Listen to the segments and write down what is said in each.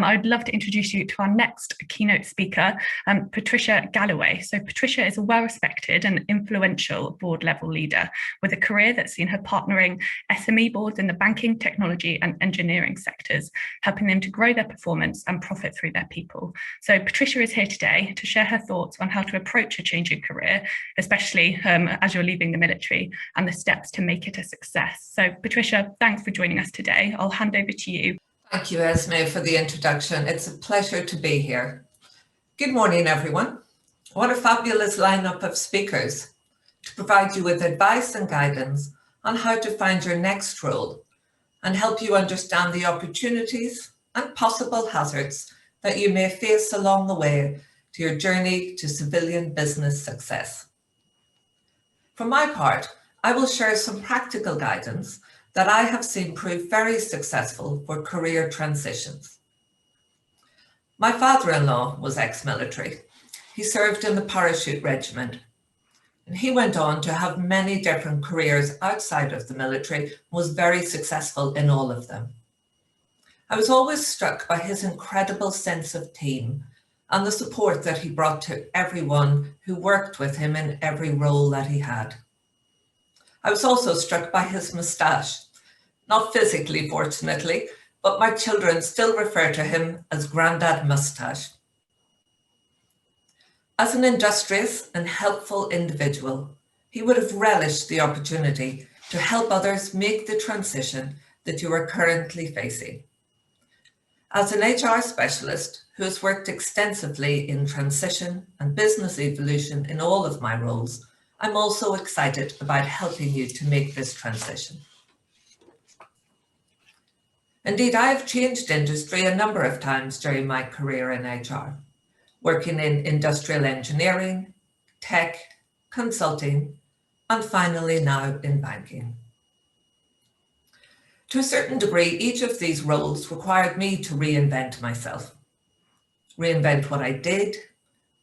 I'd love to introduce you to our next keynote speaker, Patricia Galloway. So Patricia is a well-respected and influential board-level leader with a career that's seen her partnering SME boards in the banking, technology and engineering sectors, helping them to grow their performance and profit through their people. So Patricia is here today to share her thoughts on how to approach a changing career, especially as you're leaving the military, and the steps to make it a success. So Patricia, thanks for joining us today. I'll hand over to you. Thank you, Esme, for the introduction. It's a pleasure to be here. Good morning, everyone. What a fabulous lineup of speakers to provide you with advice and guidance on how to find your next role and help you understand the opportunities and possible hazards that you may face along the way to your journey to civilian business success. For my part, I will share some practical guidance that I have seen prove very successful for career transitions. My father-in-law was ex-military. He served in the parachute regiment, and he went on to have many different careers outside of the military and was very successful in all of them. I was always struck by his incredible sense of team and the support that he brought to everyone who worked with him in every role that he had. I was also struck by his moustache, not physically, fortunately, but my children still refer to him as Grandad Moustache. As an industrious and helpful individual, he would have relished the opportunity to help others make the transition that you are currently facing. As an HR specialist who has worked extensively in transition and business evolution in all of my roles, I'm also excited about helping you to make this transition. Indeed, I have changed industry a number of times during my career in HR, working in industrial engineering, tech, consulting, and finally now in banking. To a certain degree, each of these roles required me to reinvent myself, reinvent what I did,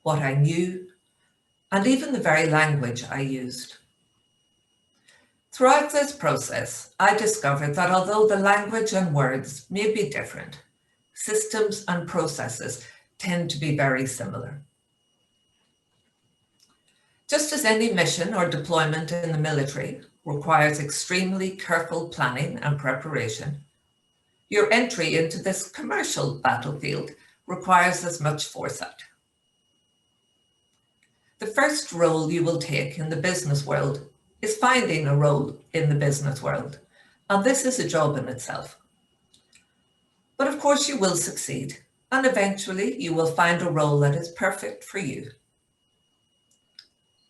what I knew, and even the very language I used. Throughout this process, I discovered that although the language and words may be different, systems and processes tend to be very similar. Just as any mission or deployment in the military requires extremely careful planning and preparation, your entry into this commercial battlefield requires as much foresight. The first role you will take in the business world is finding a role in the business world, and this is a job in itself. But of course you will succeed, and eventually you will find a role that is perfect for you.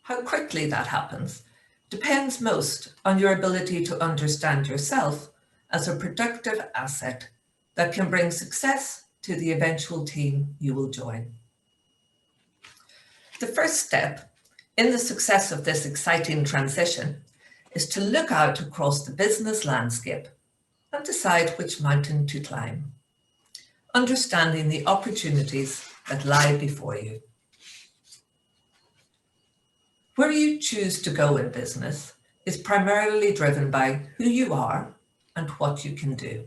How quickly that happens depends most on your ability to understand yourself as a productive asset that can bring success to the eventual team you will join. The first step in the success of this exciting transition is to look out across the business landscape and decide which mountain to climb, understanding the opportunities that lie before you. Where you choose to go in business is primarily driven by who you are and what you can do.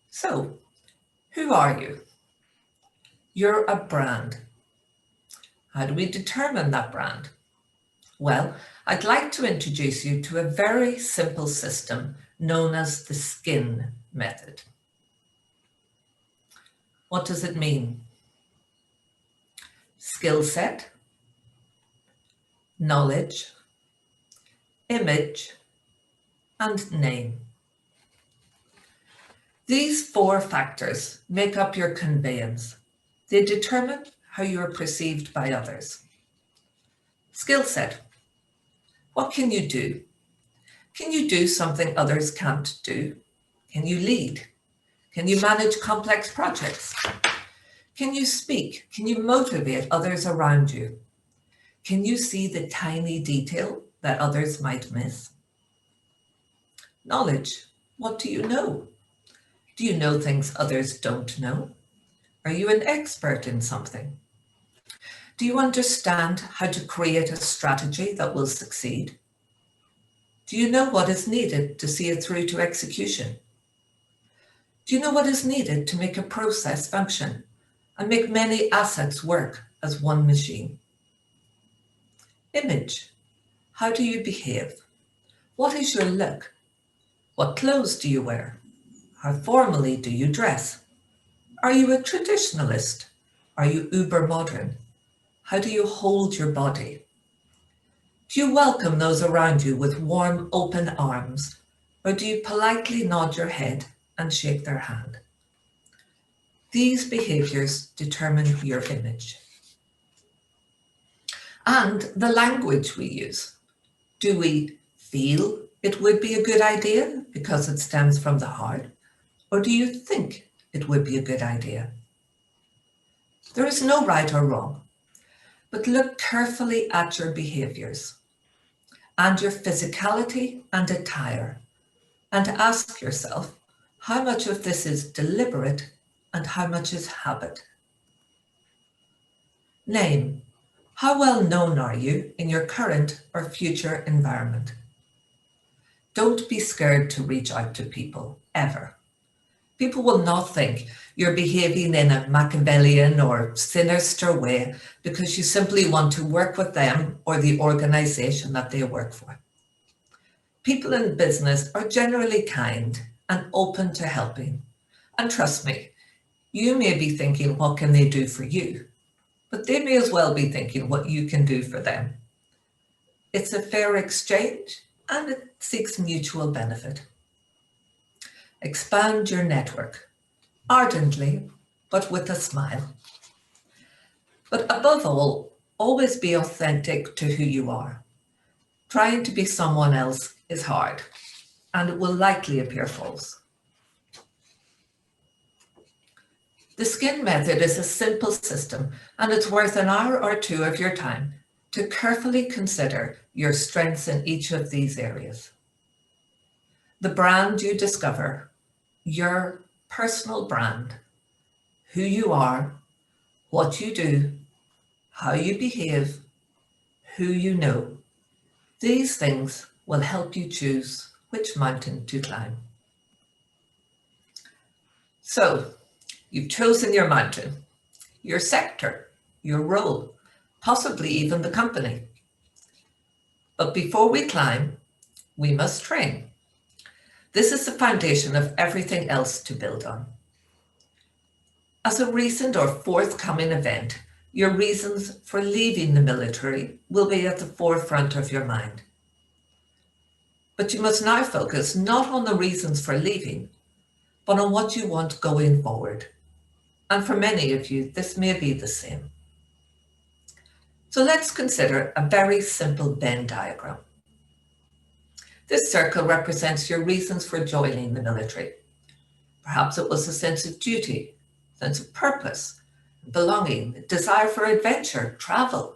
So, who are you? You're a brand. How do we determine that brand? Well, I'd like to introduce you to a very simple system known as the SKIN method. What does it mean? Skill set, knowledge, image, and name. These four factors make up your conveyance. They determine how you are perceived by others. Skill set. What can you do? Can you do something others can't do? Can you lead? Can you manage complex projects? Can you speak? Can you motivate others around you? Can you see the tiny detail that others might miss? Knowledge. What do you know? Do you know things others don't know? Are you an expert in something? Do you understand how to create a strategy that will succeed? Do you know what is needed to see it through to execution? Do you know what is needed to make a process function and make many assets work as one machine? Image. How do you behave? What is your look? What clothes do you wear? How formally do you dress? Are you a traditionalist? Are you uber modern? How do you hold your body? Do you welcome those around you with warm, open arms, or do you politely nod your head and shake their hand? These behaviors determine your image. And the language we use. Do we feel it would be a good idea because it stems from the heart? Or do you think it would be a good idea? There is no right or wrong, but look carefully at your behaviors and your physicality and attire, and ask yourself how much of this is deliberate and how much is habit. Name. How well known are you in your current or future environment? Don't be scared to reach out to people, ever. People will not think you're behaving in a Machiavellian or sinister way because you simply want to work with them or the organization that they work for. People in business are generally kind and open to helping. And trust me, you may be thinking, what can they do for you? But they may as well be thinking what you can do for them. It's a fair exchange and it seeks mutual benefit. Expand your network, ardently, but with a smile. But above all, always be authentic to who you are. Trying to be someone else is hard, and it will likely appear false. The SKIN method is a simple system, and it's worth an hour or two of your time to carefully consider your strengths in each of these areas. The brand you discover, your personal brand, who you are, what you do, how you behave, who you know. These things will help you choose which mountain to climb. So, you've chosen your mountain, your sector, your role, possibly even the company. But before we climb, we must train. This is the foundation of everything else to build on. As a recent or forthcoming event, your reasons for leaving the military will be at the forefront of your mind. But you must now focus not on the reasons for leaving, but on what you want going forward. And for many of you, this may be the same. So let's consider a very simple Venn diagram. This circle represents your reasons for joining the military. Perhaps it was a sense of duty, sense of purpose, belonging, desire for adventure, travel,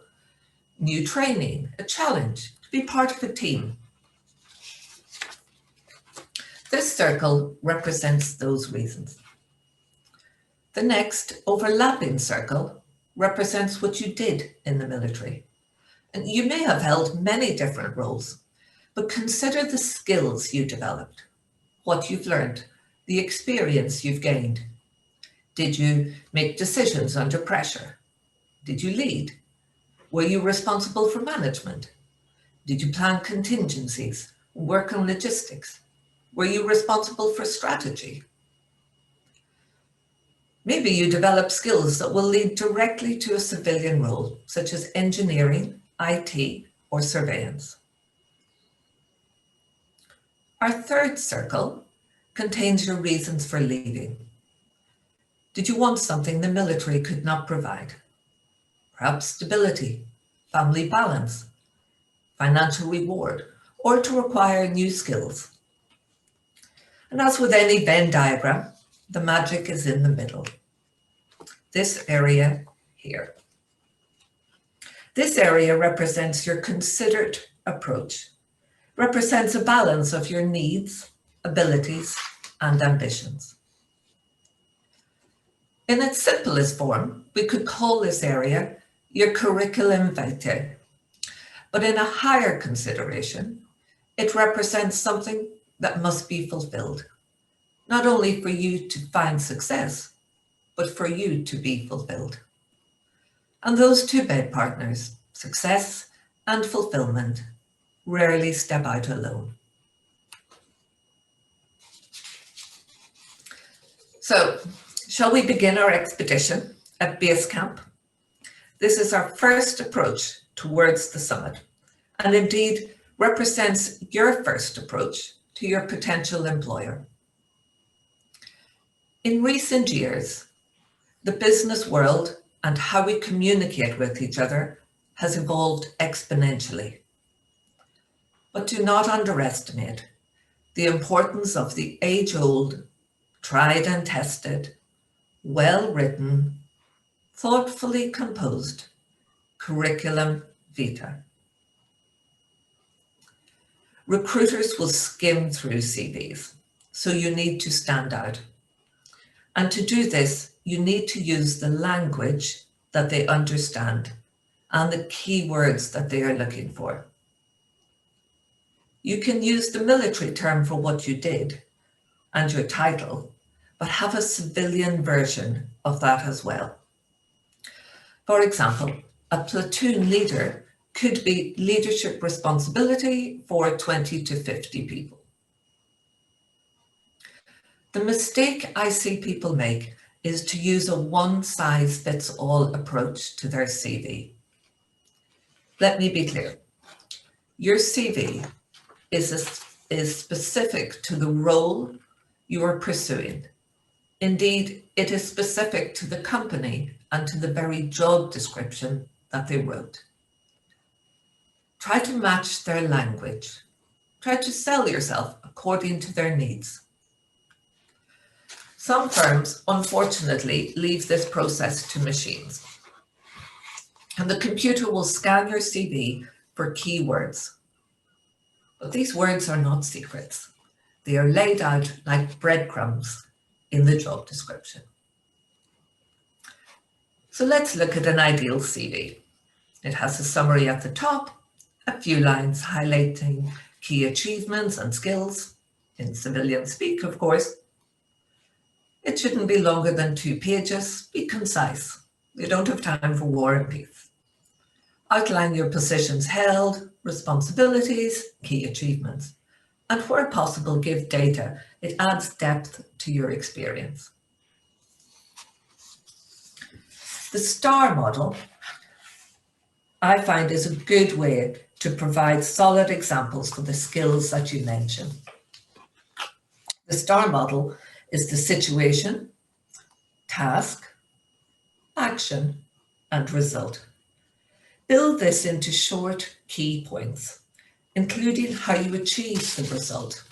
new training, a challenge, to be part of a team. This circle represents those reasons. The next overlapping circle represents what you did in the military. And you may have held many different roles, but consider the skills you developed, what you've learned, the experience you've gained. Did you make decisions under pressure? Did you lead? Were you responsible for management? Did you plan contingencies, work on logistics? Were you responsible for strategy? Maybe you develop skills that will lead directly to a civilian role, such as engineering, IT, or surveillance. Our third circle contains your reasons for leaving. Did you want something the military could not provide? Perhaps stability, family balance, financial reward, or to acquire new skills. And as with any Venn diagram, the magic is in the middle. This area here. This area represents your considered approach, represents a balance of your needs, abilities, and ambitions. In its simplest form, we could call this area your curriculum vitae, but in a higher consideration, it represents something that must be fulfilled. not only for you to find success, but for you to be fulfilled. And those two bed partners, success and fulfillment, rarely step out alone. So, shall we begin our expedition at base camp? This is our first approach towards the summit, and indeed represents your first approach to your potential employer. In recent years, the business world and how we communicate with each other has evolved exponentially. But do not underestimate the importance of the age-old, tried and tested, well-written, thoughtfully composed curriculum vitae. Recruiters will skim through CVs, so you need to stand out. And to do this, you need to use the language that they understand and the keywords that they are looking for. You can use the military term for what you did and your title, but have a civilian version of that as well. For example, a platoon leader could be leadership responsibility for 20 to 50 people. The mistake I see people make is to use a one-size-fits-all approach to their CV. Let me be clear. Your CV is specific to the role you are pursuing. Indeed, it is specific to the company and to the very job description that they wrote. Try to match their language. Try to sell yourself according to their needs. Some firms, unfortunately, leave this process to machines. And the computer will scan your CV for keywords. But these words are not secrets. They are laid out like breadcrumbs in the job description. So let's look at an ideal CV. It has a summary at the top, a few lines highlighting key achievements and skills, in civilian speak, of course. It shouldn't be longer than 2 pages. Be concise. You don't have time for war and peace. Outline your positions held, responsibilities, key achievements, and where possible, give data. It adds depth to your experience. The STAR model, I find, is a good way to provide solid examples for the skills that you mention. The STAR model is the situation, task, action, and result. Build this into short key points, including how you achieved the result.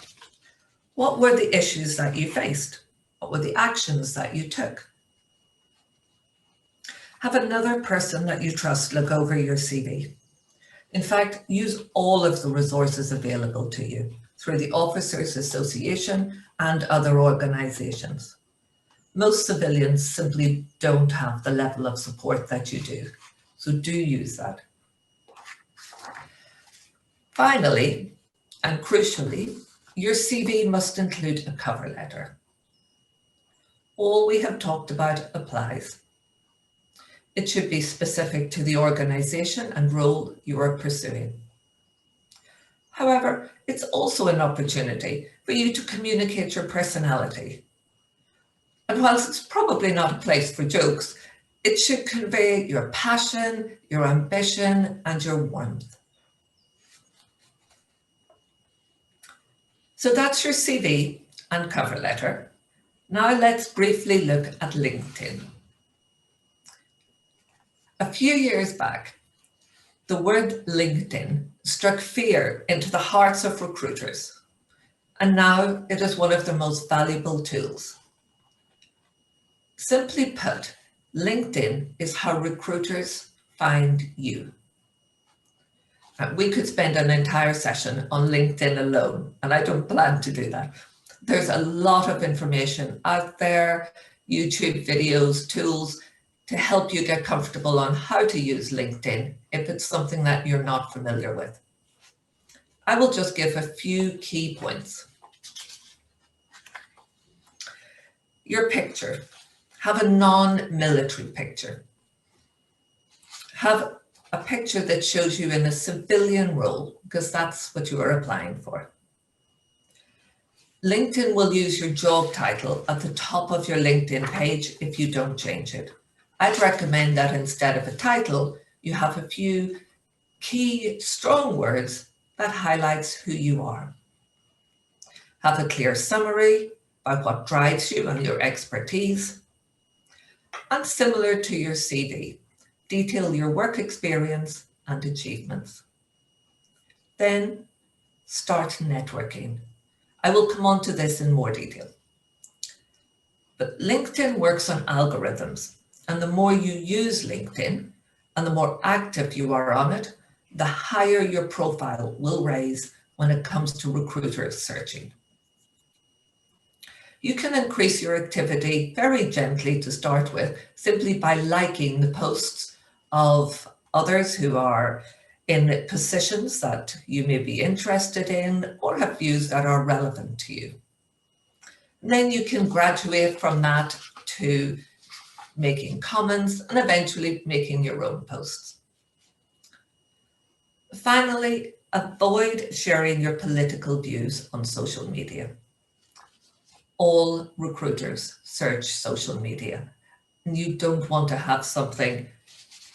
What were the issues that you faced? What were the actions that you took? Have another person that you trust look over your CV. In fact, use all of the resources available to you through the Officers Association and other organizations. Most civilians simply don't have the level of support that you do, so do use that. Finally, and crucially, your CV must include a cover letter. All we have talked about applies. It should be specific to the organization and role you are pursuing. However, it's also an opportunity for you to communicate your personality. And whilst it's probably not a place for jokes, it should convey your passion, your ambition, and your warmth. So that's your CV and cover letter. Now let's briefly look at LinkedIn. A few years back, the word LinkedIn struck fear into the hearts of recruiters, and now it is one of the most valuable tools. Simply put, LinkedIn is how recruiters find you. We could spend an entire session on LinkedIn alone, and I don't plan to do that. There's a lot of information out there, YouTube videos, tools, to help you get comfortable on how to use LinkedIn if it's something that you're not familiar with. I will just give a few key points. Your picture. Have a non-military picture. Have a picture that shows you in a civilian role, because that's what you are applying for. LinkedIn will use your job title at the top of your LinkedIn page if you don't change it. I'd recommend that instead of a title, you have a few key strong words that highlights who you are. Have a clear summary about what drives you and your expertise. And similar to your CV, detail your work experience and achievements. Then start networking. I will come on to this in more detail. But LinkedIn works on algorithms, and the more you use LinkedIn and the more active you are on it, the higher your profile will raise when it comes to recruiters searching. You can increase your activity very gently to start with, simply by liking the posts of others who are in positions that you may be interested in or have views that are relevant to you. And then you can graduate from that to making comments and eventually making your own posts. Finally, avoid sharing your political views on social media. All recruiters search social media, and you don't want to have something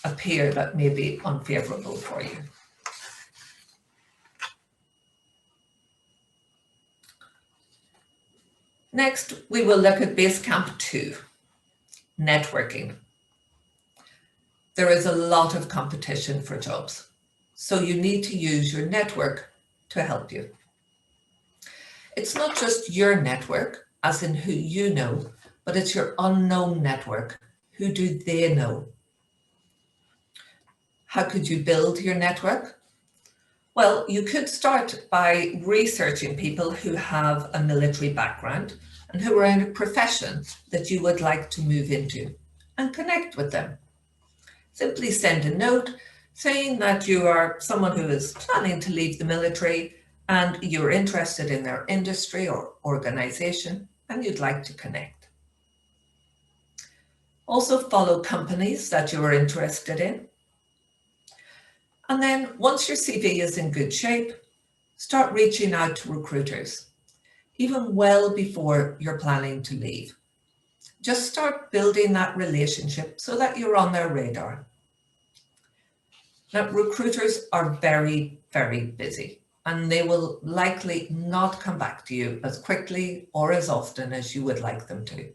appear that may be unfavorable for you. Next, we will look at Basecamp 2, networking. There is a lot of competition for jobs, so you need to use your network to help you. It's not just your network, as in who you know, but it's your unknown network. Who do they know? How could you build your network? Well, you could start by researching people who have a military background and who are in a profession that you would like to move into, and connect with them. Simply send a note saying that you are someone who is planning to leave the military and you're interested in their industry or organization and you'd like to connect. Also follow companies that you are interested in. And then once your CV is in good shape, start reaching out to recruiters, even well before you're planning to leave. Just start building that relationship so that you're on their radar. Now, recruiters are very, very busy, and they will likely not come back to you as quickly or as often as you would like them to.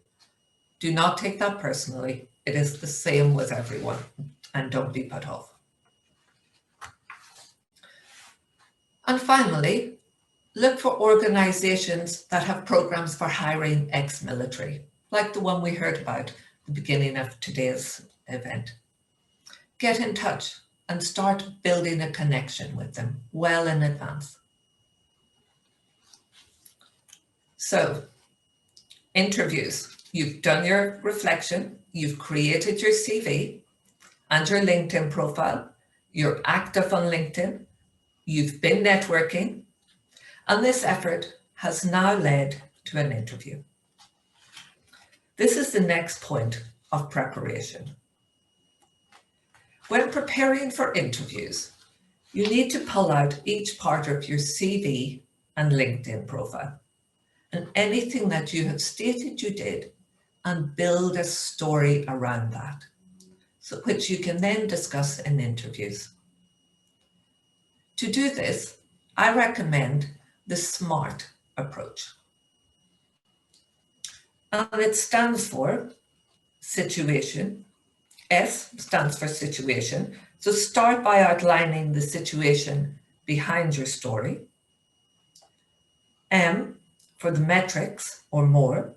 Do not take that personally. It is the same with everyone, and don't be put off. And finally, look for organizations that have programs for hiring ex-military, like the one we heard about at the beginning of today's event. Get in touch and start building a connection with them well in advance. So, interviews. You've done your reflection, you've created your CV and your LinkedIn profile, you're active on LinkedIn, you've been networking, and this effort has now led to an interview. This is the next point of preparation. When preparing for interviews, you need to pull out each part of your CV and LinkedIn profile and anything that you have stated you did and build a story around that, so which you can then discuss in interviews. To do this, I recommend the SMART approach. And it stands for situation. S stands for situation. So start by outlining the situation behind your story. M for the metrics or more.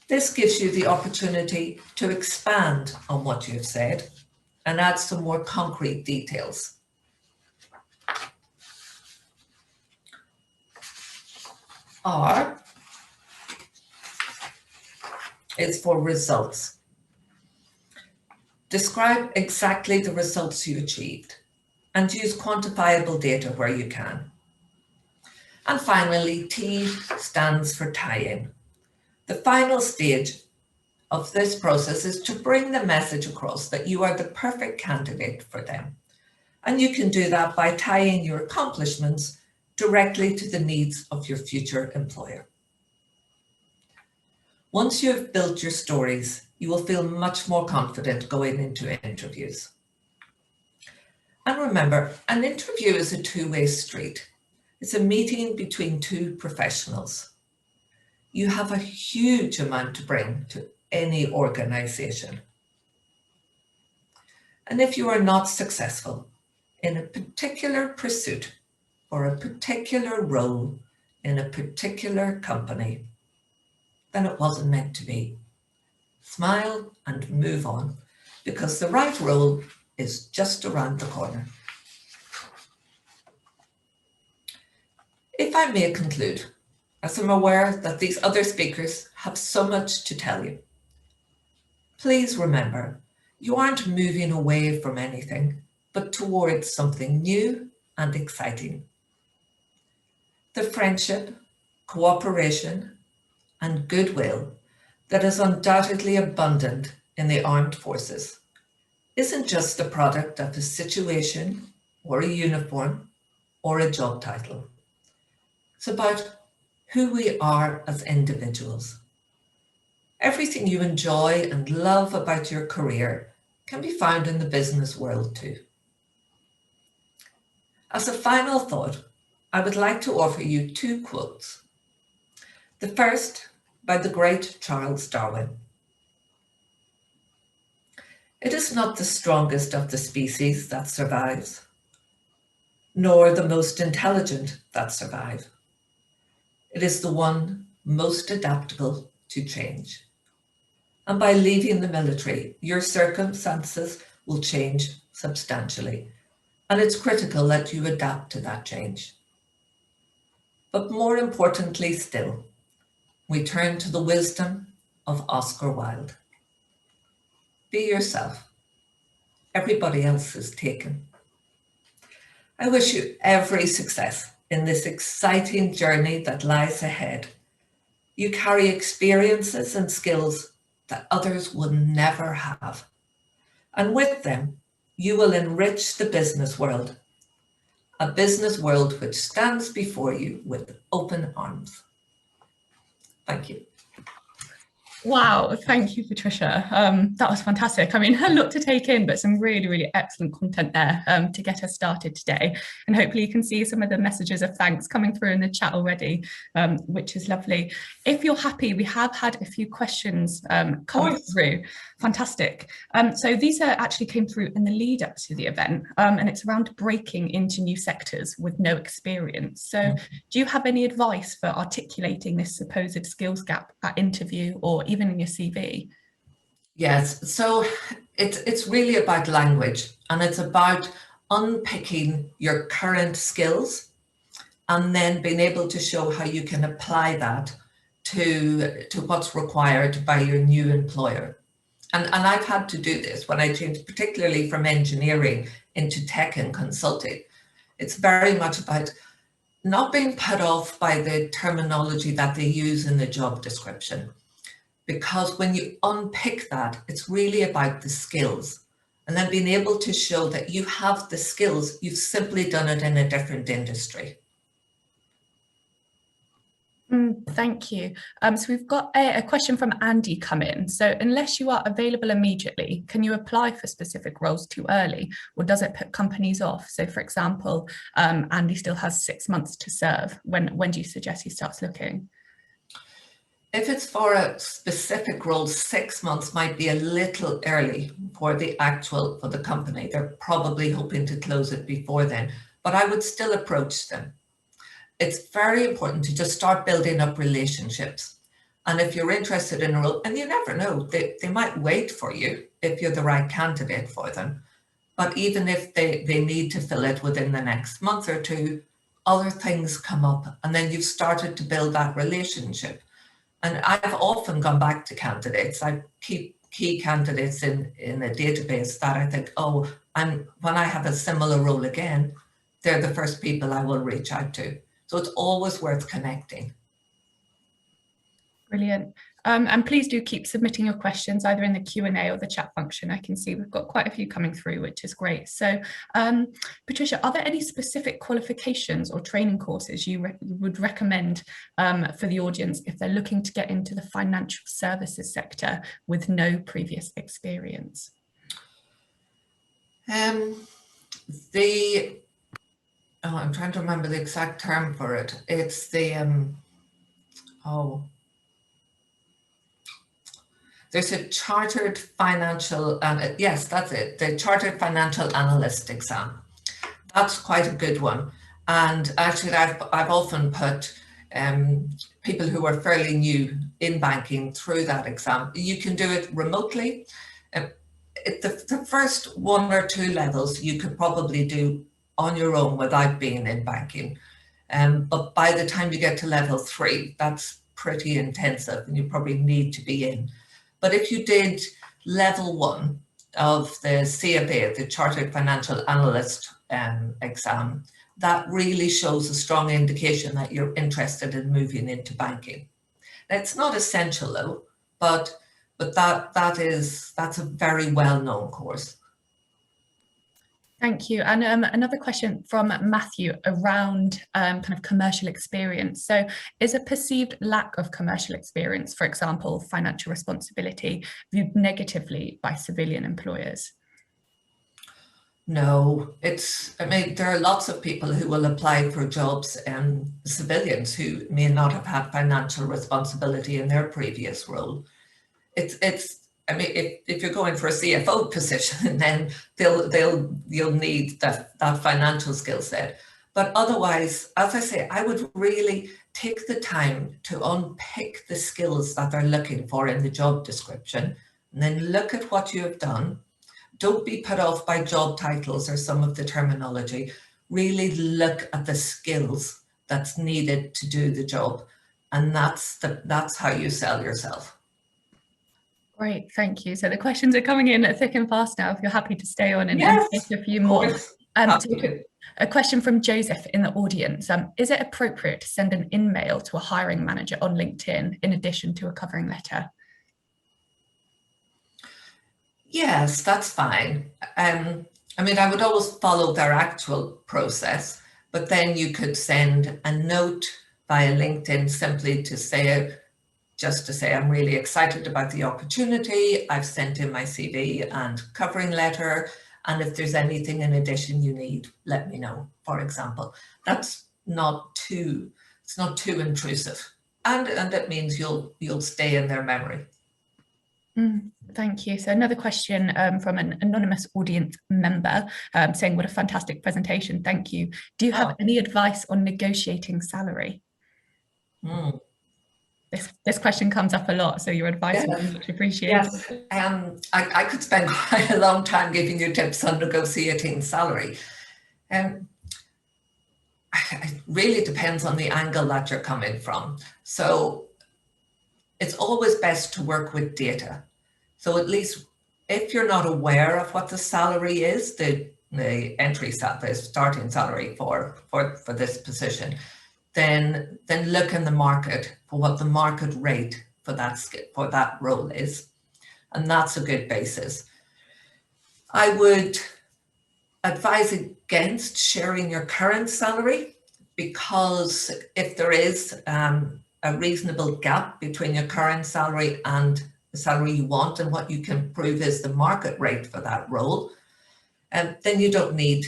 This gives you the opportunity to expand on what you've said and add some more concrete details. R is for results. Describe exactly the results you achieved and use quantifiable data where you can. And finally, T stands for tie-in. The final stage of this process is to bring the message across that you are the perfect candidate for them. And you can do that by tying your accomplishments directly to the needs of your future employer. Once you have built your stories, you will feel much more confident going into interviews. And remember, an interview is a two-way street. It's a meeting between two professionals. You have a huge amount to bring to any organization. And if you are not successful in a particular pursuit or a particular role in a particular company, then it wasn't meant to be. Smile and move on, because the right role is just around the corner. If I may conclude, as I'm aware that these other speakers have so much to tell you, please remember, you aren't moving away from anything, but towards something new and exciting. The friendship, cooperation, and goodwill that is undoubtedly abundant in the armed forces isn't just the product of a situation or a uniform or a job title. It's about who we are as individuals. Everything you enjoy and love about your career can be found in the business world too. As a final thought, I would like to offer you two quotes. The first by the great Charles Darwin. It is not the strongest of the species that survives, nor the most intelligent that survive. It is the one most adaptable to change. And by leaving the military, your circumstances will change substantially. And it's critical that you adapt to that change. But more importantly still, we turn to the wisdom of Oscar Wilde. Be yourself. Everybody else is taken. I wish you every success in this exciting journey that lies ahead. You carry experiences and skills that others will never have. And with them, you will enrich the business world, a business world which stands before you with open arms. Thank you. Wow, thank you, Patricia. That was fantastic. I mean, a lot to take in, but some really, really excellent content there to get us started today. And hopefully you can see some of the messages of thanks coming through in the chat already, which is lovely. If you're happy, we have had a few questions coming through. Fantastic. So these actually came through in the lead up to the event, and it's around breaking into new sectors with no experience. So do you have any advice for articulating this supposed skills gap at interview or even in your CV? Yes, so it's really about language, and it's about unpicking your current skills and then being able to show how you can apply that to what's required by your new employer. And I've had to do this when I changed, particularly from engineering into tech and consulting. It's very much about not being put off by the terminology that they use in the job description. Because when you unpick that, it's really about the skills, and then being able to show that you have the skills, you've simply done it in a different industry. Thank you. So we've got a question from Andy come in. So unless you are available immediately, can you apply for specific roles too early, or does it put companies off? So for example, Andy still has 6 months to serve. When do you suggest he starts looking? If it's for a specific role, 6 months might be a little early for the company. They're probably hoping to close it before then, but I would still approach them. It's very important to just start building up relationships. And if you're interested in a role, and you never know, they might wait for you if you're the right candidate for them. But even if they need to fill it within the next month or two, other things come up, and then you've started to build that relationship. And I've often gone back to candidates. I keep key candidates in a database that I think, oh, and when I have a similar role again, they're the first people I will reach out to. So it's always worth connecting. Brilliant. And please do keep submitting your questions either in the Q&A or the chat function. I can see we've got quite a few coming through, which is great. So, Patricia, are there any specific qualifications or training courses you would recommend for the audience if they're looking to get into the financial services sector with no previous experience? I'm trying to remember the exact term for it. It's the, there's a chartered financial, yes, that's it, the Chartered Financial Analyst exam. That's quite a good one. And actually, I've often put people who are fairly new in banking through that exam. You can do it remotely. The first 1 or 2 levels you could probably do on your own without being in banking. But by the time you get to level 3, that's pretty intensive and you probably need to be in. But if you did level 1 of the CFA, the Chartered Financial Analyst exam, that really shows a strong indication that you're interested in moving into banking. It's not essential though, but that's a very well-known course. Thank you. And another question from Matthew around kind of commercial experience. So is a perceived lack of commercial experience, for example, financial responsibility, viewed negatively by civilian employers? No, I mean, there are lots of people who will apply for jobs, civilians who may not have had financial responsibility in their previous role. I mean, if you're going for a CFO position, then you'll need that financial skill set. But otherwise, as I say, I would really take the time to unpick the skills that they're looking for in the job description, and then look at what you have done. Don't be put off by job titles or some of the terminology. Really look at the skills that's needed to do the job, and that's how you sell yourself. Great, thank you. So the questions are coming in thick and fast now, if you're happy to stay on and yes, take a few more. A question from Joseph in the audience. Is it appropriate to send an in-mail to a hiring manager on LinkedIn in addition to a covering letter? Yes, that's fine. I mean, I would always follow their actual process, but then you could send a note via LinkedIn simply to say, I'm really excited about the opportunity. I've sent in my CV and covering letter. And if there's anything in addition you need, let me know, for example. It's not too intrusive. And it means you'll stay in their memory. Thank you. So another question from an anonymous audience member saying, what a fantastic presentation. Thank you. Do you have any advice on negotiating salary? This question comes up a lot, so your advice would be much appreciated. Yes, I could spend quite a long time giving you tips on negotiating salary. It really depends on the angle that you're coming from. So it's always best to work with data. So at least if you're not aware of what the salary is, the starting salary for this position, then look in the market for what the market rate for that role is. And that's a good basis. I would advise against sharing your current salary, because if there is a reasonable gap between your current salary and the salary you want and what you can prove is the market rate for that role, then you don't need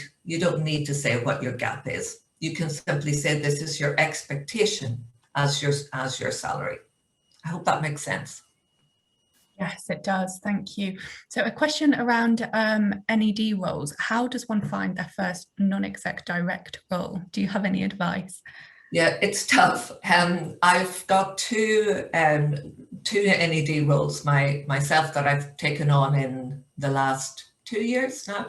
to say what your gap is. You can simply say this is your expectation as your salary. I hope that makes sense. Yes, it does. Thank you. So a question around NED roles. How does one find their first non-exec direct role? Do you have any advice? Yeah, it's tough. I've got two NED roles myself that I've taken on in the last 2 years now.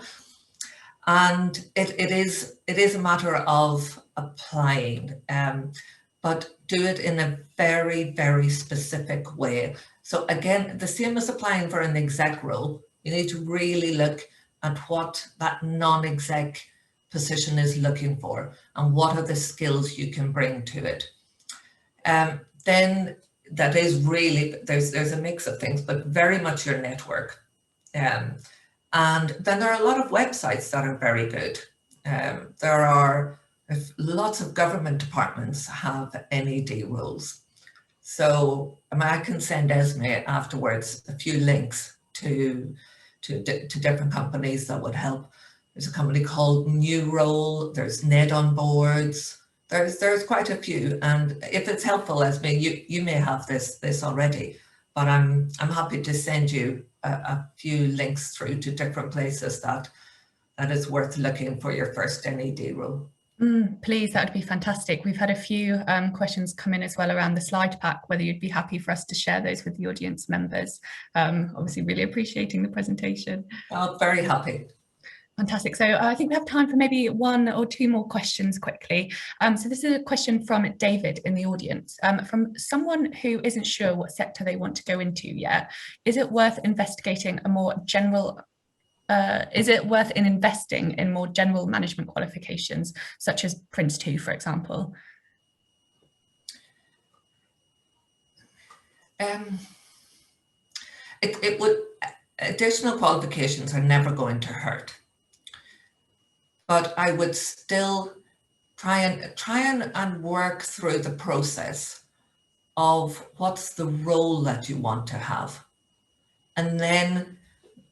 And it is a matter of applying, but do it in a very, very specific way. So again, the same as applying for an exec role, you need to really look at what that non-exec position is looking for and what are the skills you can bring to it. Then that is really, there's a mix of things, but very much your network. And then there are a lot of websites that are very good. There are lots of government departments have NED rules. So I can send Esme afterwards a few links to different companies that would help. There's a company called New Role, there's Ned on Boards, there's quite a few. And if it's helpful, Esme, you may have this already, but I'm happy to send you a few links through to different places that is worth looking for your first NED rule. Please, that would be fantastic. We've had a few questions come in as well around the slide pack, whether you'd be happy for us to share those with the audience members. Obviously really appreciating the presentation. Oh, very happy. Fantastic. So I think we have time for maybe one or two more questions quickly. So this is a question from David in the audience. From someone who isn't sure what sector they want to go into yet, is it worth investigating a more general investing in more general management qualifications, such as Prince 2, for example? It would, additional qualifications are never going to hurt, but I would still try and work through the process of what's the role that you want to have, and then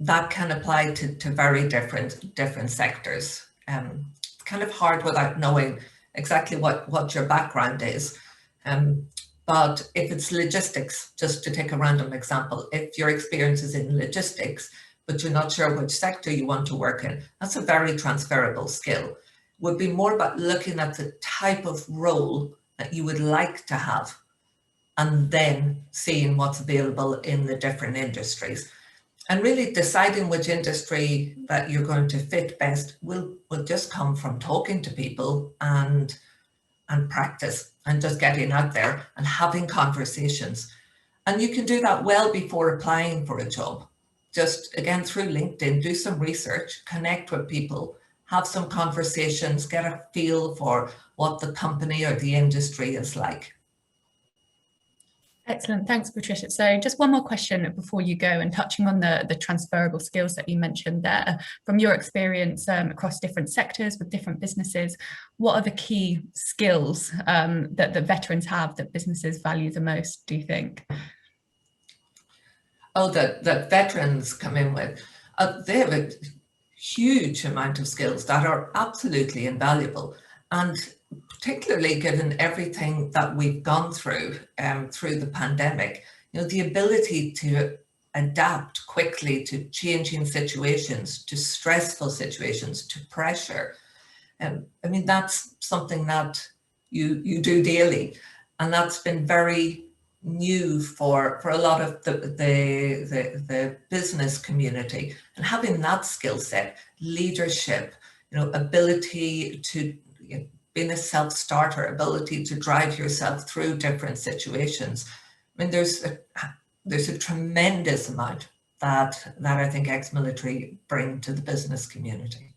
that can apply to very different sectors. It's kind of hard without knowing exactly what your background is. But if it's logistics, just to take a random example, if your experience is in logistics, but you're not sure which sector you want to work in, that's a very transferable skill. It would be more about looking at the type of role that you would like to have, and then seeing what's available in the different industries. And really deciding which industry that you're going to fit best will just come from talking to people and practice and just getting out there and having conversations. And you can do that well before applying for a job. Just again, through LinkedIn, do some research, connect with people, have some conversations, get a feel for what the company or the industry is like. Excellent. Thanks, Patricia. So just one more question before you go, and touching on the transferable skills that you mentioned there. From your experience across different sectors with different businesses, what are the key skills that the veterans have that businesses value the most, do you think? Oh, that veterans come in with, they have a huge amount of skills that are absolutely invaluable. And particularly given everything that we've gone through the pandemic, the ability to adapt quickly to changing situations, to stressful situations, to pressure. That's something that you do daily, and that's been very new for a lot of the business community. And having that skill set, leadership, ability to being a self-starter, ability to drive yourself through different situations. There's a tremendous amount that I think ex-military bring to the business community.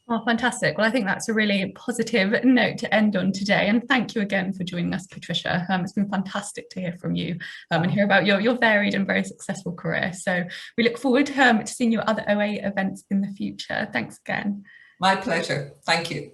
Oh, fantastic. Well, I think that's a really positive note to end on today. And thank you again for joining us, Patricia. It's been fantastic to hear from you and hear about your varied and very successful career. So we look forward to seeing you at other OA events in the future. Thanks again. My pleasure. Thank you.